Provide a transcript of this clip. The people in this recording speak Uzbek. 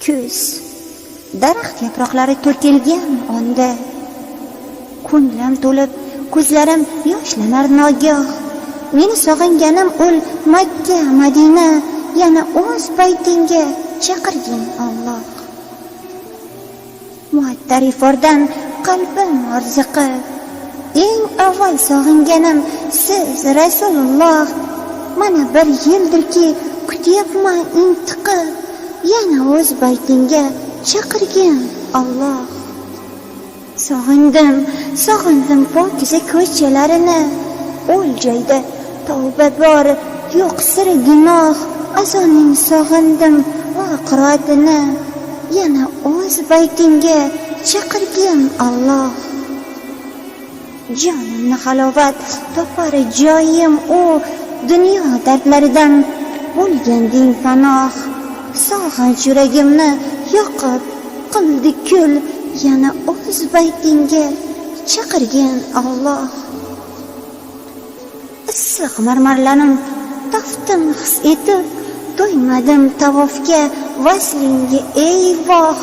Kuz daraxt yaproqlari to'kilgan onda ko'nglim to'lib, ko'zlarim yoshlanar nogoh. Meni sog'inganim ul Makka, Madina, yana o'z baytingga chaqirgin Alloh. Muattar ifordan qalbim orziqib, eng avval sog'inganim siz Rasululloh. Mana bir yildirki kutyapman intiqib, yana o'z baytingga chaqirgin Alloh. Sog'indim pokiza ko'chalarini, o'l joyda tavba bor, yo'q siri gunoh. Azoning sog'indim va qiroatini, yana o'z baytingga chaqirgin Alloh. Jonimni halovat topar joyim u, dunyo dardlaridan bo'lganding panoh. Sog'inch yuragimni yoqib qildi kul, yana o'z baytingga chaqirgin Alloh. Issiq marmarlarim taftin his etib, to'ymadim tavofga vaslingga ey voh.